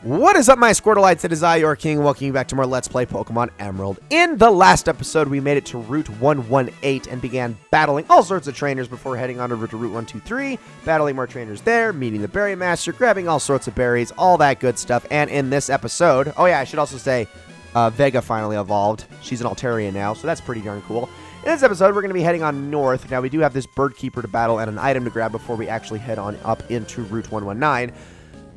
What is up, my Squirtleites? It is I, your king, welcoming you back to more Let's Play Pokemon Emerald. In the last episode, we made it to Route 118 and began battling all sorts of trainers before heading on over to Route 123, battling more trainers there, meeting the Berry Master, grabbing all sorts of berries, all that good stuff. And in this episode, oh yeah, I should also say, Vega finally evolved. She's an Altarian now, so that's pretty darn cool. In this episode, we're going to be heading on north. Now, we do have this Bird Keeper to battle and an item to grab before we actually head on up into Route 119.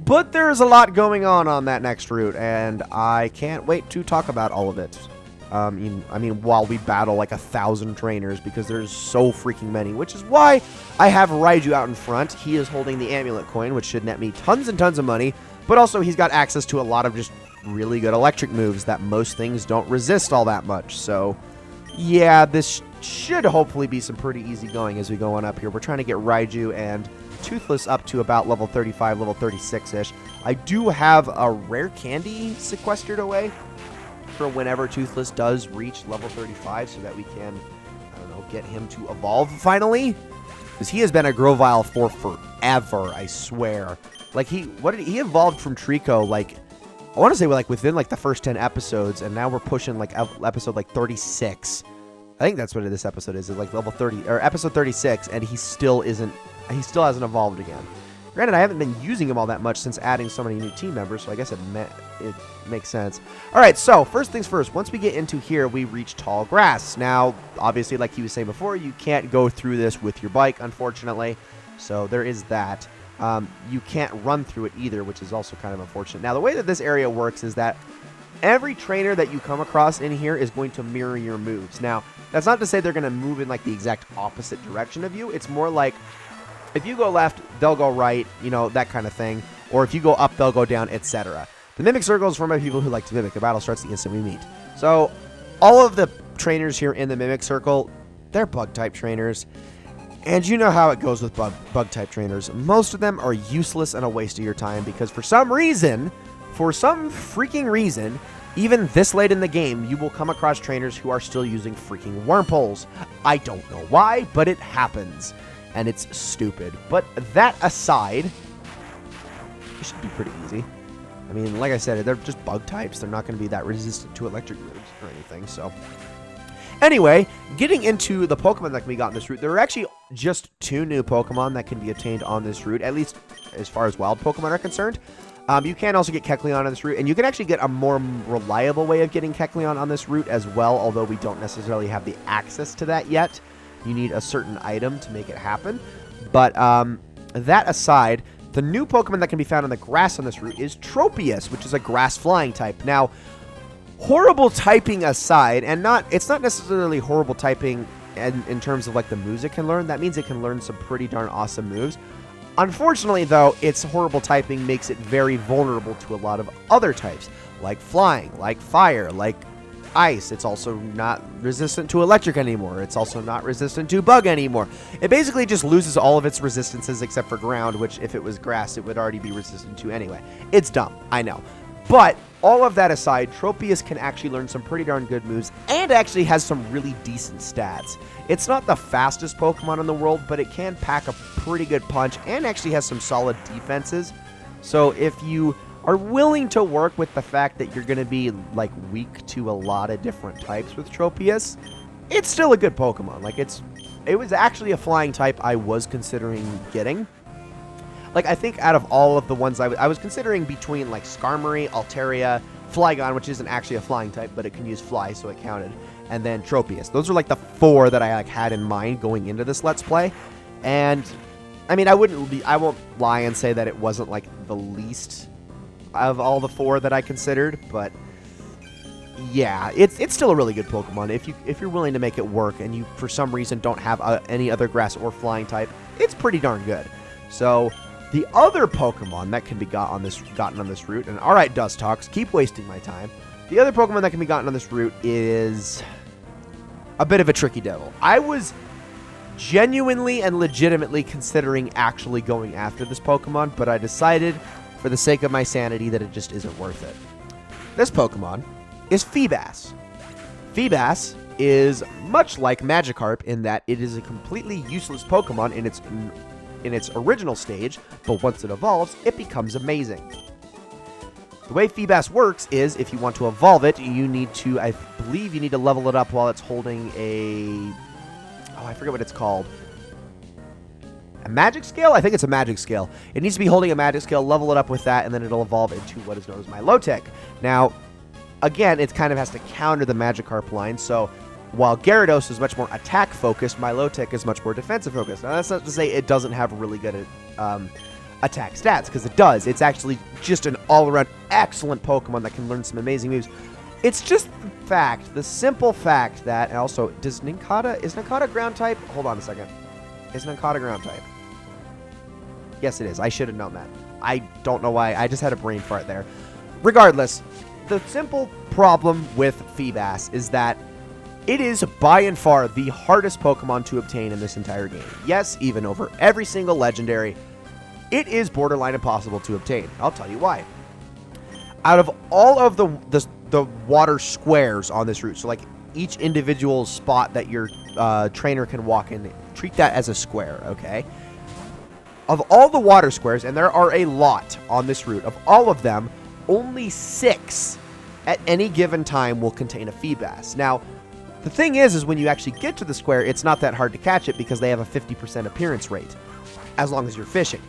But there's a lot going on that next route, and I can't wait to talk about all of it. I mean, while we battle like 1,000 trainers, because there's so freaking many, which is why I have Raiju out in front. He is holding the amulet coin, which should net me tons and tons of money, but also he's got access to a lot of just really good electric moves that most things don't resist all that much. So, yeah, this should hopefully be some pretty easy going as we go on up here. We're trying to get Raiju and Toothless up to about level 35, level 36-ish. I do have a rare candy sequestered away for whenever Toothless does reach level 35 so that we can, I don't know, get him to evolve finally. Because he has been a Grovyle for forever, I swear. Like, he evolved from Trico, like, I want to say, like, within, like, the first 10 episodes, and now we're pushing, like, episode, like, 36. I think that's what this episode is like level 30, or episode 36, and he still hasn't evolved again. Granted, I haven't been using him all that much since adding so many new team members, so I guess it makes sense. Alright, so, first things first, once we get into here, we reach tall grass. Now, obviously, like he was saying before, you can't go through this with your bike, unfortunately, so there is that. You can't run through it either, which is also kind of unfortunate. Now, the way that this area works is that every trainer that you come across in here is going to mirror your moves. Now, that's not to say they're going to move in like the exact opposite direction of you. It's more like if you go left, they'll go right, you know, that kind of thing. Or if you go up, they'll go down, etc. The Mimic Circle is for my people who like to mimic. The battle starts the instant we meet. So, all of the trainers here in the Mimic Circle, they're Bug-type trainers. And you know how it goes with Bug-type trainers. Most of them are useless and a waste of your time because for some freaking reason, even this late in the game, you will come across trainers who are still using freaking Wurmples. I don't know why, but it happens. And it's stupid. But that aside, it should be pretty easy. I mean, like I said, they're just bug types. They're not going to be that resistant to electric moves or anything, so. Anyway, getting into the Pokemon that can be got on this route, there are actually just 2 new Pokemon that can be obtained on this route, at least as far as wild Pokemon are concerned. You can also get Kecleon on this route, and you can actually get a more reliable way of getting Kecleon on this route as well, although we don't necessarily have the access to that yet. You need a certain item to make it happen. But that aside, the new Pokemon that can be found on the grass on this route is Tropius, which is a grass flying type. Now, horrible typing aside, and it's not necessarily horrible typing in terms of like the moves it can learn. That means it can learn some pretty darn awesome moves. Unfortunately, though, its horrible typing makes it very vulnerable to a lot of other types, like flying, like fire, like ice. It's also not resistant to electric anymore. It's also not resistant to bug anymore. It basically just loses all of its resistances except for ground, which if it was grass, it would already be resistant to anyway. It's dumb, I know. But all of that aside, Tropius can actually learn some pretty darn good moves and actually has some really decent stats. It's not the fastest Pokemon in the world, but it can pack a pretty good punch and actually has some solid defenses. So if you are willing to work with the fact that you're going to be like weak to a lot of different types with Tropius, it's still a good Pokemon. Like it was actually a flying type I was considering getting. Like, I think out of all of the ones I was considering between, like, Skarmory, Altaria, Flygon, which isn't actually a flying type, but it can use Fly, so it counted, and then Tropius. Those are, like, the 4 that I, like, had in mind going into this Let's Play. And, I mean, I won't lie and say that it wasn't, like, the least of all the 4 that I considered, but yeah, it's still a really good Pokemon. If you're willing to make it work and you, for some reason, don't have any other grass or flying type, it's pretty darn good. So the other Pokemon that can be gotten on this route, and alright, Dustox, keep wasting my time. The other Pokemon that can be gotten on this route is a bit of a tricky devil. I was genuinely and legitimately considering actually going after this Pokemon, but I decided, for the sake of my sanity, that it just isn't worth it. This Pokemon is Feebas. Feebas is much like Magikarp in that it is a completely useless Pokemon in its original stage, but once it evolves, it becomes amazing. The way Feebas works is if you want to evolve it, you need to, I believe you need to level it up while it's holding a, oh, I forget what it's called. A magic scale? I think it's a magic scale. It needs to be holding a magic scale, level it up with that, and then it'll evolve into what is known as Milotic. Now, again, it kind of has to counter the Magikarp line, so while Gyarados is much more attack-focused, Milotic is much more defensive-focused. Now, that's not to say it doesn't have really good attack stats, because it does. It's actually just an all-around excellent Pokemon that can learn some amazing moves. It's just the fact, the simple fact that, and also, is Nincada ground type? Hold on a second. Is Nincada ground type? Yes, it is. I should have known that. I don't know why. I just had a brain fart there. Regardless, the simple problem with Feebas is that it is by and far the hardest Pokemon to obtain in this entire game. Yes, even over every single legendary, it is borderline impossible to obtain. I'll tell you why. Out of all of the water squares on this route, so like each individual spot that your trainer can walk in, treat that as a square, okay? Of all the water squares, and there are a lot on this route, of all of them, only 6 at any given time will contain a Feebas. Now, the thing is when you actually get to the square, it's not that hard to catch it because they have a 50% appearance rate, as long as you're fishing.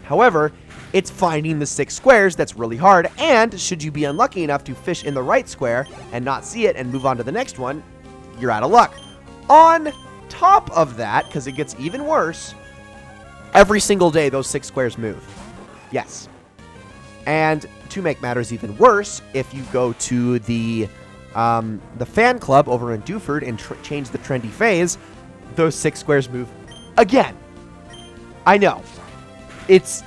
However, it's finding the 6 squares that's really hard, and should you be unlucky enough to fish in the right square and not see it and move on to the next one, you're out of luck. On top of that, because it gets even worse, every single day those 6 squares move. Yes. And to make matters even worse, if you go to the fan club over in Dewford and change the trendy phase, those 6 squares move again. I know. It's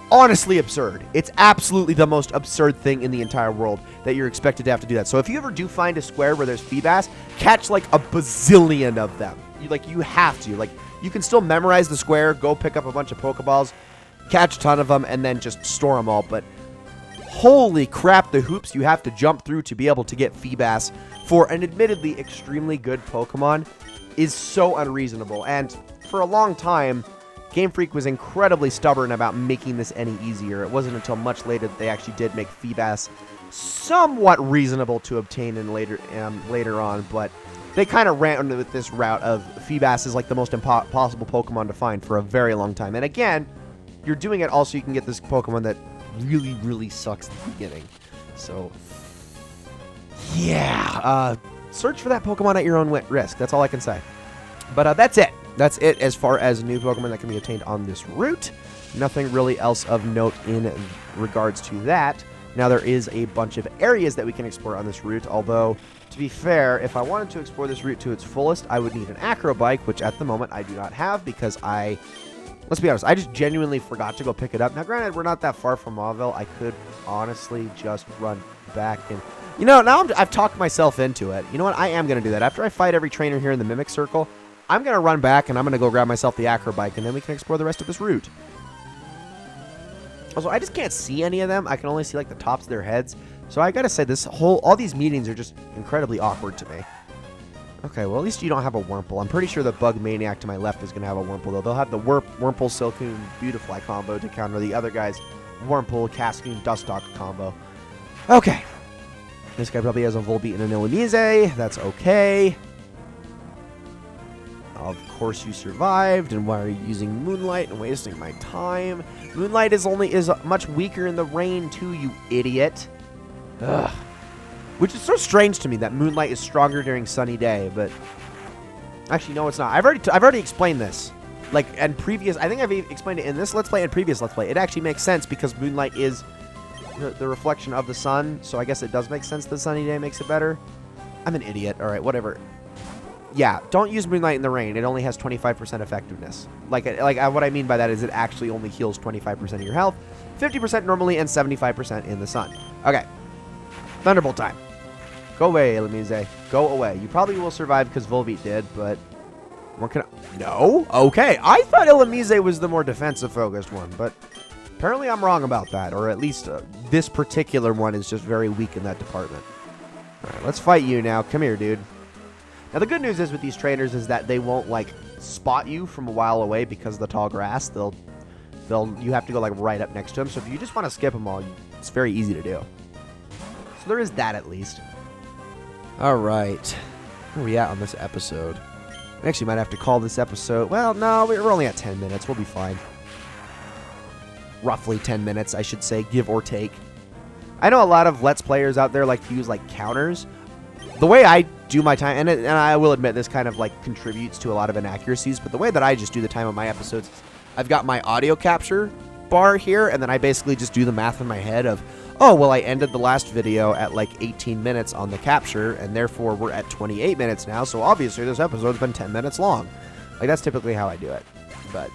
honestly absurd. It's absolutely the most absurd thing in the entire world that you're expected to have to do that. So if you ever do find a square where there's Feebas, catch like a bazillion of them. You have to. Like, you can still memorize the square, go pick up a bunch of Pokeballs, catch a ton of them, and then just store them all. But holy crap, the hoops you have to jump through to be able to get Feebas for an admittedly extremely good Pokemon is so unreasonable. And for a long time, Game Freak was incredibly stubborn about making this any easier. It wasn't until much later that they actually did make Feebas somewhat reasonable to obtain in later on, but they kind of ran with this route of Feebas is like the most impossible Pokemon to find for a very long time. And again, you're doing it also you can get this Pokemon that really, really sucks at the beginning. So, yeah, search for that Pokemon at your own risk. That's all I can say. But that's it. That's it as far as new Pokemon that can be obtained on this route. Nothing really else of note in regards to that. Now, there is a bunch of areas that we can explore on this route, although, to be fair, if I wanted to explore this route to its fullest, I would need an Acro bike, which at the moment I do not have because let's be honest, I just genuinely forgot to go pick it up. Now, granted, we're not that far from Mauville. I could honestly just run back and, now I've talked myself into it. You know what? I am going to do that. After I fight every trainer here in the Mimic Circle, I'm going to run back and I'm going to go grab myself the Acro bike, and then we can explore the rest of this route. Also, I just can't see any of them. I can only see, like, the tops of their heads. So I got to say, all these meetings are just incredibly awkward to me. Okay, well, at least you don't have a Wurmple. I'm pretty sure the Bug Maniac to my left is going to have a Wurmple, though. They'll have the Wurmple Silcoon Beautifly combo to counter the other guy's Wurmple Cascoon Dustock combo. Okay. This guy probably has a Volbeat and an Illumise. That's okay. Of course you survived, and why are you using Moonlight and wasting my time? Moonlight is much weaker in the rain too, you idiot. Ugh. Which is so strange to me that Moonlight is stronger during sunny day, but actually no, it's not. I've already explained this. Like, and previous, I think I've explained it in this Let's Play and previous Let's Play. It actually makes sense because Moonlight is the reflection of the sun, so I guess it does make sense that sunny day makes it better. I'm an idiot. All right, whatever. Yeah, don't use Moonlight in the rain. It only has 25% effectiveness. Like what I mean by that is it actually only heals 25% of your health, 50% normally, and 75% in the sun. Okay. Thunderbolt time. Go away, Illumise. Go away. You probably will survive because Volbeat did, but what can I... No? Okay. I thought Illumise was the more defensive-focused one, but apparently I'm wrong about that, or at least this particular one is just very weak in that department. All right, let's fight you now. Come here, dude. Now, the good news is with these trainers is that they won't, like, spot you from a while away because of the tall grass. You have to go, like, right up next to them. So if you just want to skip them all, it's very easy to do. So there is that at least. All right. Where are we at on this episode? We actually might have to call this episode. Well, no, we're only at 10 minutes. We'll be fine. Roughly 10 minutes, I should say, give or take. I know a lot of Let's Players out there like to use like counters. The way I do my time, and I will admit this kind of like contributes to a lot of inaccuracies, but the way that I just do the time of my episodes, I've got my audio capture bar here, and then I basically just do the math in my head of, oh, well, I ended the last video at like 18 minutes on the capture, and therefore we're at 28 minutes now, so obviously this episode's been 10 minutes long. Like, that's typically how I do it. But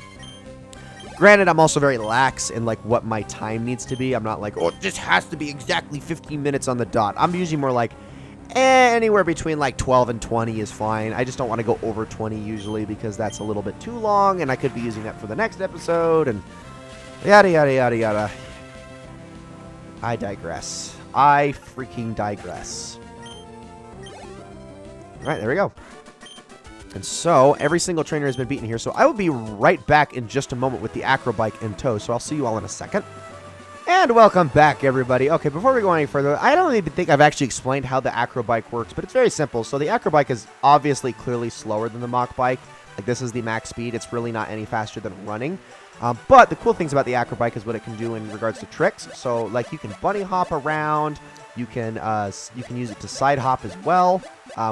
granted, I'm also very lax in like what my time needs to be. I'm not like, oh, this has to be exactly 15 minutes on the dot. I'm usually more like, anywhere between like 12 and 20 is fine. I just don't want to go over 20 usually because that's a little bit too long, and I could be using that for the next episode, and yada, yada, yada, yada. I digress. I freaking digress. Alright, there we go. And so, every single trainer has been beaten here, so I will be right back in just a moment with the Acro bike in tow, so I'll see you all in a second. And welcome back, everybody. Okay, before we go any further, I don't even think I've actually explained how the Acro bike works, but it's very simple. So the Acro bike is obviously clearly slower than the Mach bike. Like, this is the max speed. It's really not any faster than running. But the cool things about the Acro bike is what it can do in regards to tricks. So, like, you can bunny hop around. You can use it to side hop as well,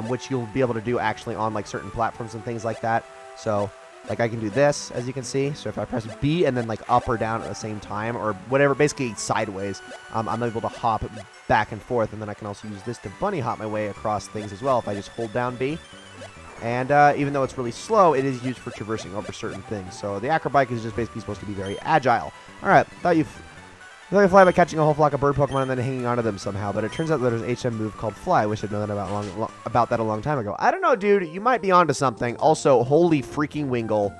which you'll be able to do actually on, like, certain platforms and things like that. So, like, I can do this, as you can see. So if I press B and then, like, up or down at the same time, or whatever, basically sideways, I'm able to hop back and forth. And then I can also use this to bunny hop my way across things as well if I just hold down B. And even though it's really slow, it is used for traversing over certain things. So the Acro bike is just basically supposed to be very agile. All right, thought you fly by catching a whole flock of bird Pokemon and then hanging onto them somehow. But it turns out that there's an HM move called Fly. I wish I'd known that about that a long time ago. I don't know, dude. You might be onto something. Also, holy freaking Wingle.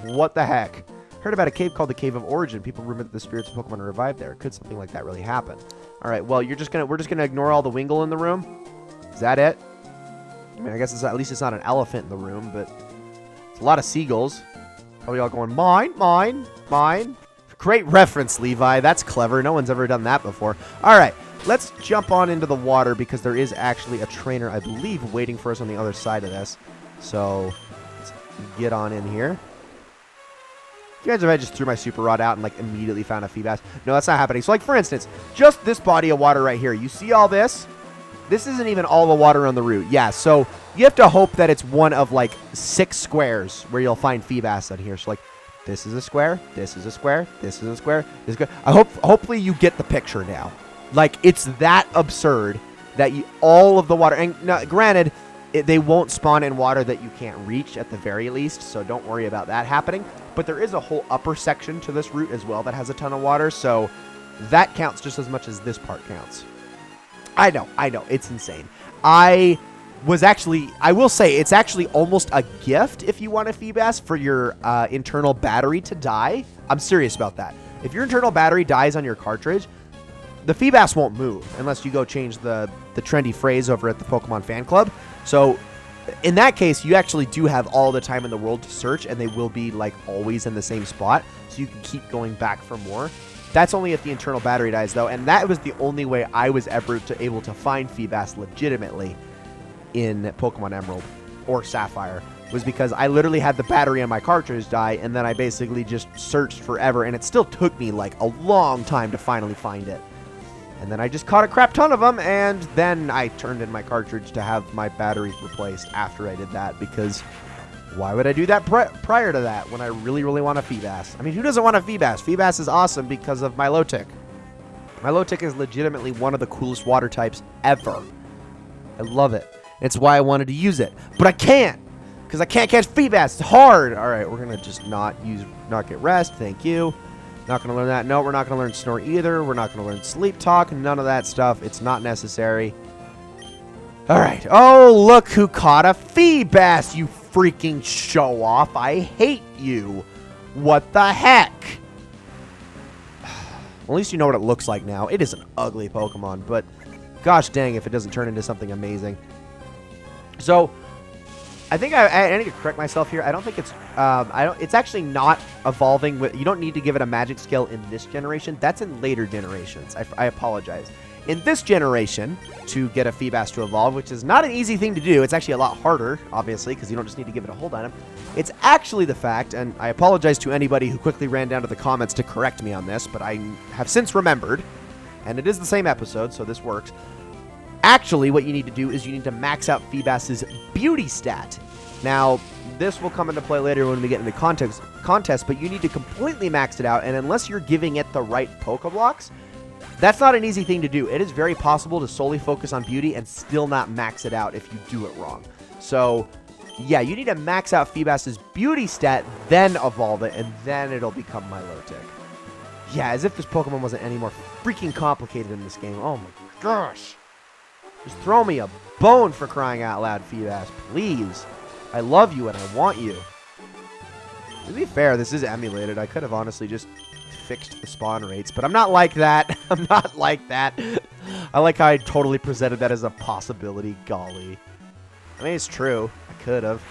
What the heck? Heard about a cave called the Cave of Origin. People rumor that the spirits of Pokemon are revived there. Could something like that really happen? All right, well, we're just gonna ignore all the Wingle in the room. Is that it? I mean, I guess at least it's not an elephant in the room, but it's a lot of seagulls. Probably all going, mine, mine, mine. Great reference, Levi. That's clever. No one's ever done that before. All right, let's jump on into the water because there is actually a trainer, I believe, waiting for us on the other side of this. So let's get on in here. You guys, if I just threw my Super Rod out and like immediately found a Feebas? No, that's not happening. So like, for instance, just this body of water right here. You see all this? This isn't even all the water on the route. Yeah, so you have to hope that it's one of like 6 squares where you'll find Feebas on here. So like, this is a square, this is a square, this is a square, this is good. Hopefully you get the picture now. Like, it's that absurd that all of the water, and now, granted, they won't spawn in water that you can't reach at the very least, so don't worry about that happening. But there is a whole upper section to this route as well that has a ton of water, so that counts just as much as this part counts. I know, it's insane. I will say, it's actually almost a gift if you want a Feebas for your internal battery to die. I'm serious about that. If your internal battery dies on your cartridge, the Feebas won't move unless you go change the trendy phrase over at the Pokemon Fan Club. So in that case, you actually do have all the time in the world to search, and they will be like always in the same spot, so you can keep going back for more. That's only if the internal battery dies, though, and that was the only way I was ever able to find Feebas legitimately in Pokemon Emerald or Sapphire, was because I literally had the battery on my cartridge die, and then I basically just searched forever, and it still took me like a long time to finally find it. And then I just caught a crap ton of them, and then I turned in my cartridge to have my batteries replaced after I did that, because why would I do that prior to that when I really, really want a Feebas? I mean, who doesn't want a Feebas? Feebas is awesome because of Milotic. Milotic is legitimately one of the coolest water types ever. I love it. It's why I wanted to use it. But I can't, because I can't catch Feebas. It's hard. All right, we're going to just not get rest. Thank you. Not going to learn that. No, we're not going to learn Snore either. We're not going to learn Sleep Talk. None of that stuff. It's not necessary. All right. Oh, look who caught a Feebas, you freaking show off. I hate you. What the heck? At least you know what it looks like now. It is an ugly Pokemon, but gosh dang if it doesn't turn into something amazing. So, I think I need to correct myself here. I don't think it's it's actually not evolving with. You don't need to give it a magic skill in this generation. That's in later generations. I apologize. In this generation, to get a Feebas to evolve, which is not an easy thing to do. It's actually a lot harder, obviously, because you don't just need to give it a hold item. It's actually the fact, and I apologize to anybody who quickly ran down to the comments to correct me on this, but I have since remembered, and it is the same episode, so this works. Actually, what you need to do is you need to max out Feebas's beauty stat. Now, this will come into play later when we get into contest, but you need to completely max it out, and unless you're giving it the right Pokeblocks, that's not an easy thing to do. It is very possible to solely focus on beauty and still not max it out if you do it wrong. So, yeah, you need to max out Feebas's beauty stat, then evolve it, and then it'll become Milotic. Yeah, as if this Pokemon wasn't any more freaking complicated in this game. Oh my gosh. Just throw me a bone for crying out loud, Feebas, please. I love you and I want you. To be fair, this is emulated. I could have honestly just fixed the spawn rates, but I'm not like that. I'm not like that. I like how I totally presented that as a possibility. Golly. I mean, it's true. I could have.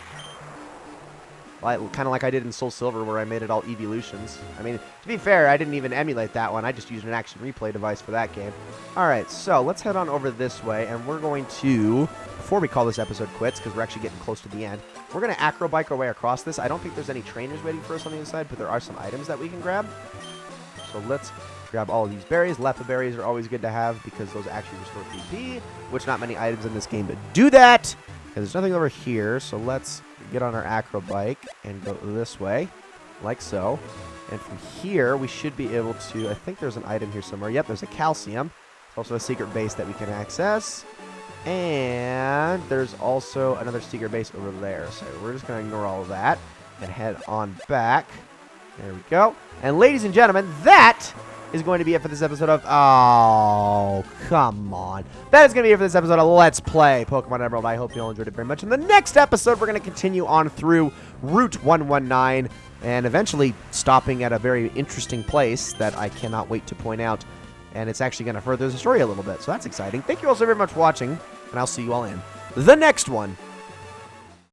Kind of like I did in Soul Silver where I made it all evolutions. I mean, to be fair, I didn't even emulate that one. I just used an action replay device for that game. Alright, so let's head on over this way, and we're going to, before we call this episode quits, because we're actually getting close to the end, we're going to acro bike our way across this. I don't think there's any trainers waiting for us on the other side, but there are some items that we can grab. So let's grab all of these berries. Lepa berries are always good to have because those actually restore PP, which not many items in this game do that. Because there's nothing over here, so let's get on our acro bike and go this way, like so. And from here, we should be able to, I think there's an item here somewhere. Yep, there's a calcium. There's also a secret base that we can access. And there's also another secret base over there. So we're just going to ignore all of that and head on back. There we go. And ladies and gentlemen, that is going to be it for this episode of... Oh, come on. That is going to be it for this episode of Let's Play Pokemon Emerald. I hope you all enjoyed it very much. In the next episode, we're going to continue on through Route 119 and eventually stopping at a very interesting place that I cannot wait to point out. And it's actually going to further the story a little bit, so that's exciting. Thank you all so very much for watching, and I'll see you all in the next one.